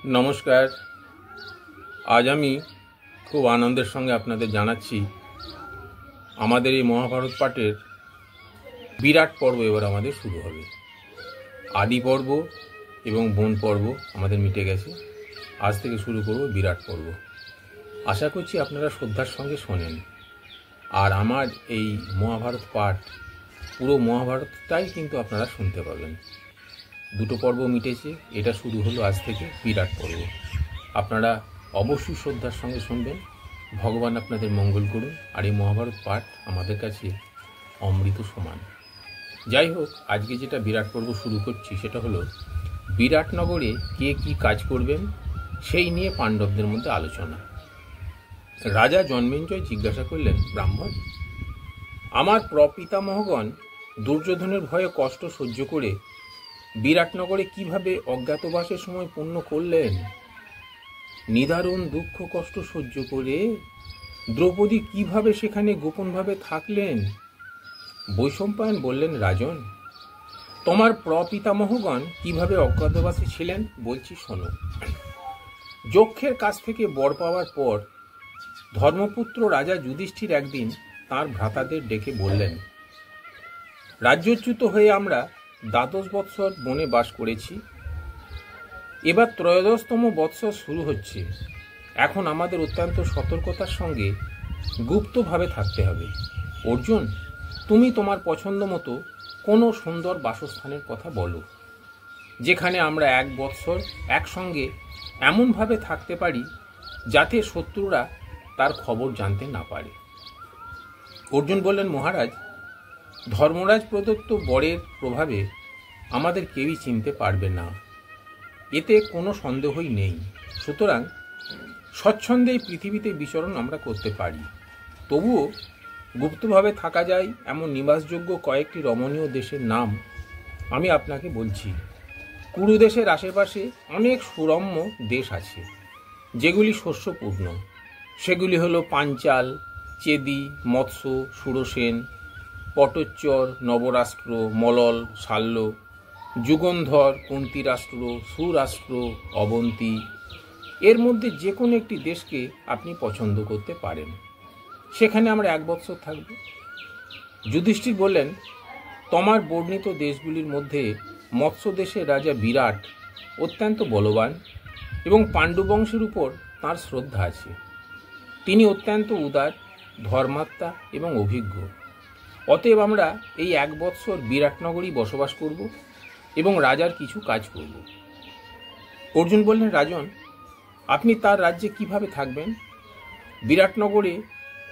নমস্কার। আজ আমি খুব আনন্দের সঙ্গে আপনাদের জানাচ্ছি আমাদের এই মহাভারত পাঠের বিরাট পর্ব এবার আমাদের শুরু হবে। আদি পর্ব এবং বন পর্ব আমাদের মিটে গেছে, আজ থেকে শুরু করব বিরাট পর্ব। আশা করছি আপনারা শ্রদ্ধার সঙ্গে শোনেন। আর আমার এই মহাভারত পাঠ পুরো মহাভারতটাই কিন্তু আপনারা শুনতে পাবেন। দুটো পর্ব মিটেছে, এটা শুরু হলো আজ থেকে বিরাট পর্ব। আপনারা অবশ্যই শ্রদ্ধার সঙ্গে শুনবেন। ভগবান আপনাদের মঙ্গল করুন। আর এই মহাভারত পাঠ আমাদের কাছে অমৃত সমান। যাই হোক, আজকে যেটা বিরাট পর্ব শুরু করছি সেটা হলো বিরাটনগরে কে কি কাজ করবেন সেই নিয়ে পাণ্ডবদের মধ্যে আলোচনা। রাজা জন্মেঞ্জয় জিজ্ঞাসা করলেন, ব্রাহ্মণ, আমার প্রপিতামহগণ দুর্যোধনের ভয়ে কষ্ট সহ্য করে বিরাটনগরে কিভাবে অজ্ঞাতবাসের সময় পূর্ণ করলেন? নিদারুণ দুঃখ কষ্ট সহ্য করে দ্রৌপদী কিভাবে সেখানে গোপনভাবে থাকলেন? বৈশম্পায়ন বললেন, রাজন, তোমার প্রপিতামহগণ কিভাবে অজ্ঞাতবাসে ছিলেন বলছি শোনো। যক্ষের কাছ থেকে বর পাওয়ার পর ধর্মপুত্র রাজা যুধিষ্ঠির একদিন তাঁর ভ্রাতাদের ডেকে বললেন, রাজ্যচ্যুত হয়ে আমরা ১২ বৎসর বনে বাস করেছি। এবার ১৩তম বৎসর শুরু হচ্ছে। এখন আমাদের অত্যন্ত সতর্কতার সঙ্গে গুপ্তভাবে থাকতে হবে। অর্জুন, তুমি তোমার পছন্দ মতো কোনো সুন্দর বাসস্থানের কথা বলো, যেখানে আমরা ১ বৎসর একসঙ্গে এমনভাবে থাকতে পারি যাতে শত্রুরা তার খবর জানতে না পারে। অর্জুন বললেন, মহারাজ, ধর্মরাজ প্রদত্ত বরের প্রভাবে আমাদের কেউই চিনতে পারবে না, এতে কোনো সন্দেহই নেই। সুতরাং স্বচ্ছন্দে এই পৃথিবীতে বিচরণ আমরা করতে পারি। তবুও গুপ্তভাবে থাকা যায় এমন নিবাসযোগ্য কয়েকটি রমণীয় দেশের নাম আমি আপনাকে বলছি। কুরু দেশের আশেপাশে অনেক সুরম্য দেশ আছে যেগুলি শস্যপূর্ণ। সেগুলি হলো পাঞ্চাল, চেদি, মৎস্য, সুরসেন, পটচ্চর, নবরাষ্ট্র, মলল, শাল্য, যুগন্ধর, কুন্তিরাষ্ট্র, সুরাষ্ট্র, অবন্তী। এর মধ্যে যে কোনো একটি দেশকে আপনি পছন্দ করতে পারেন। সেখানে আমরা ১ বৎসর থাকব। যুধিষ্ঠির বললেন, তোমার বর্ণিত দেশগুলির মধ্যে মৎস্য দেশের রাজা বিরাট অত্যন্ত বলবান এবং পাণ্ডু বংশের উপর তাঁর শ্রদ্ধা আছে। তিনি অত্যন্ত উদার, ধর্মাত্মা এবং অভিজ্ঞ। অতএব আমরা এই ১ বৎসর বিরাটনগরী বসবাস করব এবং রাজার কিছু কাজ করব। অর্জুন বললেন, রাজন, আপনি তার রাজ্যে কিভাবে থাকবেন? বিরাটনগরে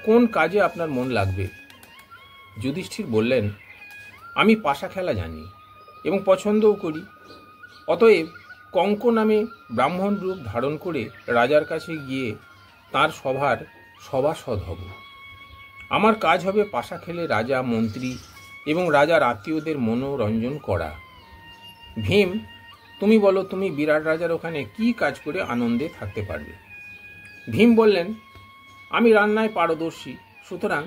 কোন কাজে আপনার মন লাগবে? যুধিষ্ঠির বললেন, আমি পাশা খেলা জানি এবং পছন্দও করি। অতএব কঙ্ক নামে ব্রাহ্মণ রূপ ধারণ করে রাজার কাছে গিয়ে তাঁর সভার সভাসদ হব। আমার কাজ হবে পাশা খেলে রাজা, মন্ত্রী এবং রাজার আত্মীয়দের মনোরঞ্জন করা। ভীম, তুমি বলো, তুমি বিরাট রাজার ওখানে কি কাজ করে আনন্দে থাকতে পারবে? ভীম বললেন, আমি রান্নায় পারদর্শী, সুতরাং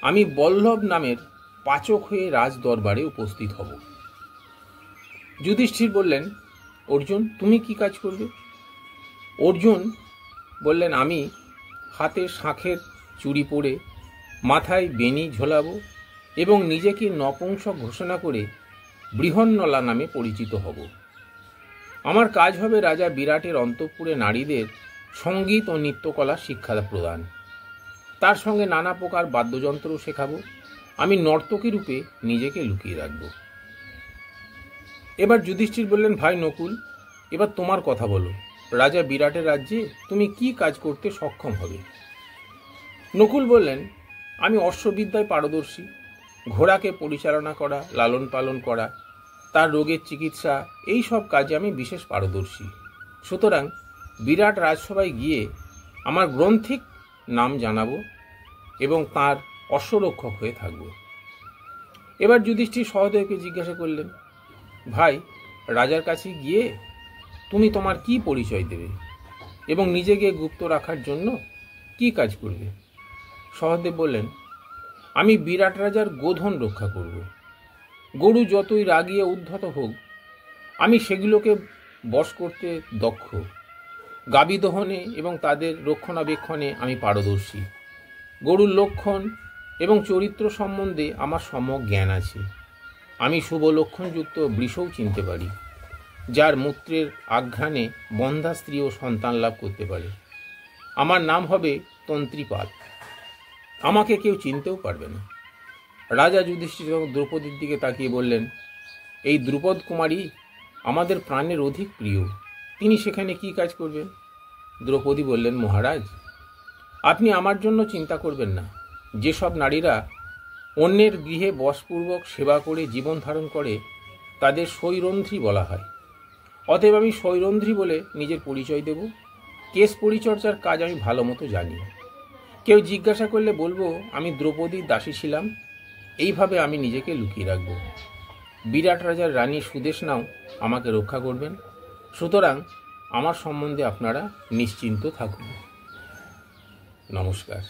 আমি বল্লভ নামের পাচক হয়ে রাজ দরবারে উপস্থিত হব। যুধিষ্ঠির বললেন, অর্জুন, তুমি কি কাজ করবে? অর্জুন বললেন, আমি হাতে শাঁখের চুড়ি পরে মাথায় বেনি ঝোলাবো এবং নিজেকে নপুংসক ঘোষণা করে বৃহন্নলা নামে পরিচিত হব। আমার কাজ হবে রাজা বিরাটের অন্তঃপুরে নারীদের সঙ্গীত ও নৃত্যকলা শিক্ষা প্রদান। তার সঙ্গে নানা প্রকার বাদ্যযন্ত্রও শেখাবো। আমি নর্তকী রূপে নিজেকে লুকিয়ে রাখব। এবার যুধিষ্ঠির বললেন, ভাই নকুল, এবার তোমার কথা বলো। রাজা বিরাটের রাজ্যে তুমি কি কাজ করতে সক্ষম হবে? নকুল বললেন, আমি অশ্ববিদ্যায় পারদর্শী। ঘোড়াকে পরিচালনা করা, লালন পালন করা, তার রোগের চিকিৎসা, এই সব কাজে আমি বিশেষ পারদর্শী। সুতরাং বিরাট রাজসভায় গিয়ে আমার গ্রন্থিক নাম জানাবো এবং তার অশ্বরক্ষক হয়ে থাকব। এবার যুধিষ্ঠির সহদেবকে জিজ্ঞাসা করলেন, ভাই, রাজার কাছে গিয়ে তুমি তোমার কি পরিচয় দেবে এবং নিজেকে গুপ্ত রাখার জন্য কি কাজ করবে? সহদেব বললেন, আমি বিরাট রাজার গোধন রক্ষা করব। গরু যতই রাগিয়ে উদ্ধত হোক, আমি সেগুলোকে বশ করতে দক্ষ গাভী দহনে এবং তাদের রক্ষণাবেক্ষণে আমি পারদর্শী। গরুর লক্ষণ এবং চরিত্র সম্বন্ধে আমার সম্যক জ্ঞান আছে। আমি শুভ লক্ষণযুক্ত বৃষও চিনতে পারি, যার মূত্রের আঘ্রাণে বন্ধা স্ত্রী ও সন্তান লাভ করতে পারে। আমার নাম হবে তন্ত্রীপাল। আমাকে কেউ চিনতেও পারবে না। রাজা যুধিষ্ঠির দ্রৌপদীর দিকে তাকিয়ে বললেন, এই দ্রুপদ কুমারী আমাদের প্রাণের অধিক প্রিয়, তিনি সেখানে কি কাজ করবেন? দ্রৌপদী বললেন, মহারাজ, আপনি আমার জন্য চিন্তা করবেন না। যেসব নারীরা অন্যের গৃহে বশপূর্বক সেবা করে জীবন ধারণ করে তাদের সৈরন্ধ্রী বলা হয়। অতএব আমি সৈরন্ধ্রী বলে নিজের পরিচয় দেব। কেশ পরিচর্যার কাজ আমি ভালো মতো জানি। কেউ জিজ্ঞাসা করলে বলবো আমি দ্রৌপদীর দাসী ছিলাম। এইভাবে আমি নিজেকে লুকিয়ে রাখব। বিরাট রাজার রানী সুদেশনাও আমাকে রক্ষা করবেন। সুতরাং আমার সম্বন্ধে আপনারা নিশ্চিন্ত থাকুন। নমস্কার।